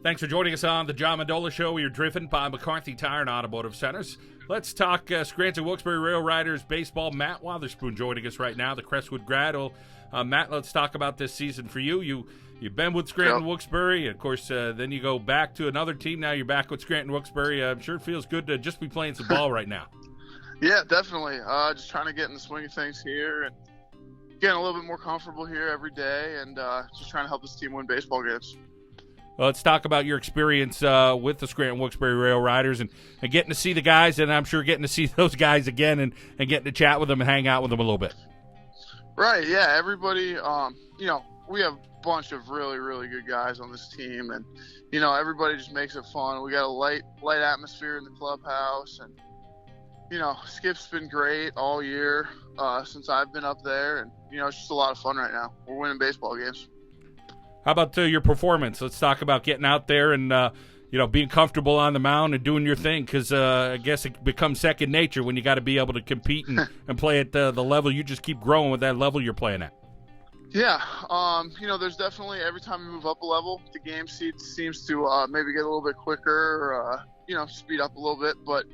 Thanks for joining us on the John Mendola Show. You're driven by McCarthy Tire and Automotive Centers. Let's talk Scranton Wilkes-Barre RailRiders baseball. Matt Wotherspoon joining us right now, the Crestwood Grad. Matt, let's talk about this season for you. You've been with Scranton Wilkes-Barre. Of course, then you go back to another team. Now you're back with Scranton Wilkes-Barre. I'm sure it feels good to just be playing some ball right now. Yeah, definitely. Just trying to get in the swing of things here and getting a little bit more comfortable here every day and just trying to help this team win baseball games. Well, let's talk about your experience with the Scranton Wilkes-Barre RailRiders and getting to see the guys, and I'm sure getting to see those guys again and getting to chat with them and hang out with them a little bit. Right, yeah. Everybody, we have a bunch of really, really good guys on this team, and, everybody just makes it fun. We got a light atmosphere in the clubhouse, and, Skip's been great all year since I've been up there, and, it's just a lot of fun right now. We're winning baseball games. How about your performance? Let's talk about getting out there and, being comfortable on the mound and doing your thing because I guess it becomes second nature when you got to be able to compete and play at the level. You just keep growing with that level you're playing at. Yeah. There's definitely every time you move up a level, the game seems to maybe get a little bit quicker or, speed up a little bit. But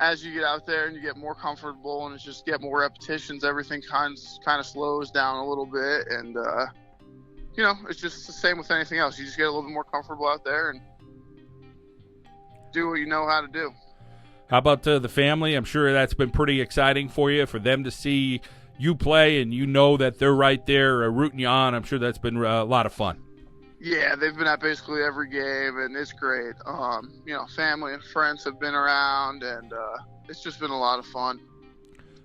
as you get out there and you get more comfortable and it's just get more repetitions, everything kind of slows down a little bit and, it's just the same with anything else. You just get a little bit more comfortable out there and do what you know how to do. How about the family? I'm sure that's been pretty exciting for you, for them to see you play and that they're right there rooting you on. I'm sure that's been a lot of fun. Yeah, they've been at basically every game, and it's great. Family and friends have been around, and it's just been a lot of fun.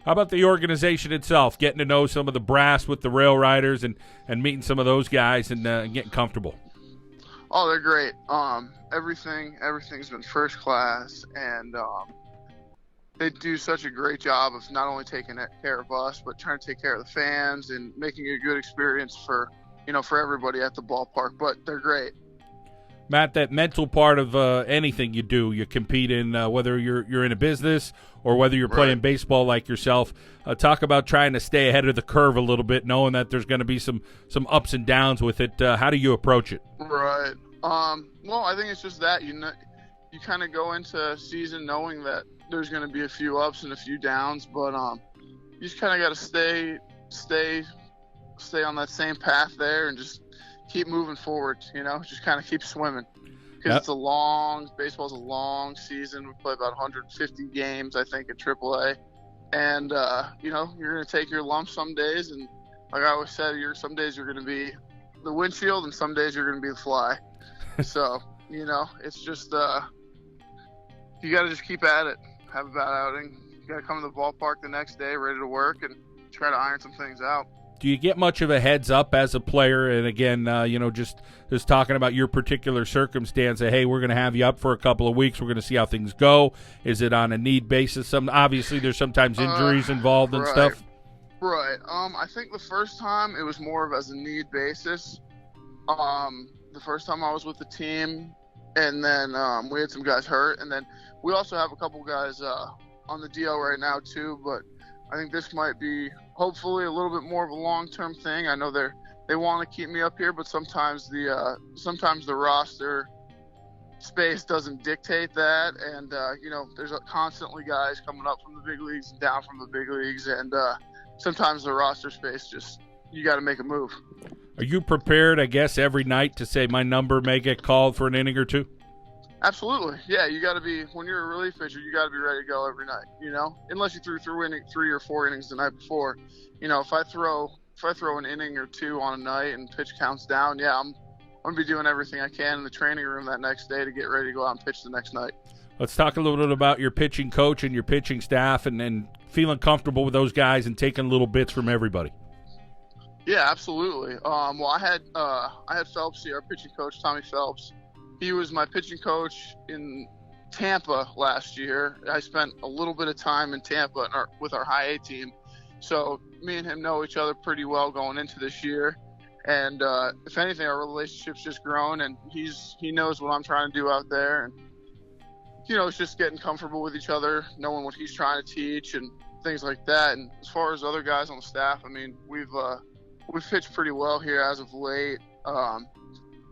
How about the organization itself, getting to know some of the brass with the RailRiders and meeting some of those guys and getting comfortable? Oh, they're great. Everything's been first class, and they do such a great job of not only taking care of us, but trying to take care of the fans and making it a good experience for everybody at the ballpark. But they're great. Matt, that mental part of anything you do, you compete in, whether you're in a business or whether you're playing baseball like yourself, talk about trying to stay ahead of the curve a little bit, knowing that there's going to be some ups and downs with it. How do you approach it? Right. Well, I think it's just that you kind of go into season knowing that there's going to be a few ups and a few downs, but you just kind of got to stay on that same path there and just keep moving forward, just kind of keep swimming because baseball's a long season. We play about 150 games, I think, at AAA. And, you're going to take your lumps some days. And like I always said, some days you're going to be the windshield and some days you're going to be the fly. So, it's just, you got to just keep at it, have a bad outing. You got to come to the ballpark the next day ready to work and try to iron some things out. Do you get much of a heads up as a player? And again, just talking about your particular circumstance, hey, we're going to have you up for a couple of weeks. We're going to see how things go. Is it on a need basis? Obviously, there's sometimes injuries involved and stuff. Right. I think the first time it was more of as a need basis. The first time I was with the team, and then we had some guys hurt, and then we also have a couple guys on the DL right now too. But I think this might be hopefully a little bit more of a long-term thing. I know they want to keep me up here, but sometimes the roster space doesn't dictate that. And, there's constantly guys coming up from the big leagues and down from the big leagues. And sometimes the roster space you got to make a move. Are you prepared, I guess, every night to say my number may get called for an inning or two? Absolutely. Yeah, you got to be, when you're a relief pitcher, you got to be ready to go every night, unless you threw 3 or 4 innings the night before. If I throw an inning or two on a night and pitch counts down, yeah, I'm going to be doing everything I can in the training room that next day to get ready to go out and pitch the next night. Let's talk a little bit about your pitching coach and your pitching staff and feeling comfortable with those guys and taking little bits from everybody. Yeah, absolutely. Well, I had Phelps here, our pitching coach, Tommy Phelps. He was my pitching coach in Tampa last year. I spent a little bit of time in Tampa with our high A team. So me and him know each other pretty well going into this year. And if anything, our relationship's just grown, and he knows what I'm trying to do out there. And, it's just getting comfortable with each other, knowing what he's trying to teach and things like that. And as far as other guys on the staff, I mean, we've pitched pretty well here as of late.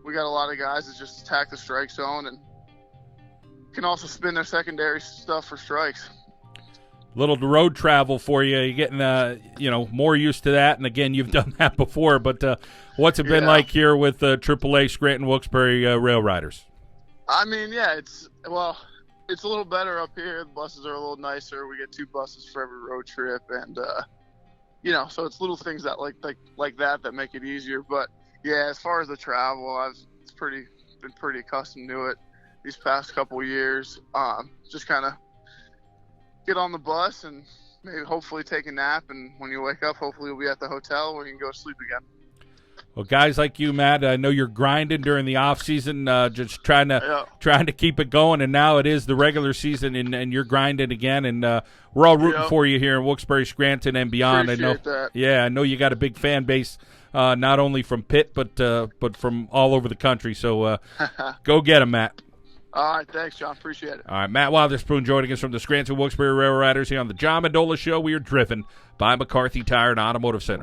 we got a lot of guys that just attack the strike zone and can also spin their secondary stuff for strikes. Little road travel for you. You're getting, more used to that. And, again, you've done that before. But what's it been like here with AAA Scranton-Wilkes-Barre RailRiders? I mean, yeah, it's a little better up here. The buses are a little nicer. We get 2 buses for every road trip. And, so it's little things that like that make it easier. But, yeah, as far as the travel, I've been pretty accustomed to it these past couple years. Just kind of get on the bus and maybe hopefully take a nap, and when you wake up, hopefully you'll be at the hotel where you can go to sleep again. Well, guys like you, Matt, I know you're grinding during the off season, just trying to keep it going, and now it is the regular season, and you're grinding again, and we're all rooting for you here in Wilkes-Barre, Scranton, and beyond. Appreciate that. Yeah, I know you got a big fan base, not only from Pitt but from all over the country. So go get them, Matt. All right, thanks, John. Appreciate it. All right, Matt Wotherspoon joining us from the Scranton-Wilkes-Barre RailRiders here on the John Mendola Show. We are driven by McCarthy Tire and Automotive Center.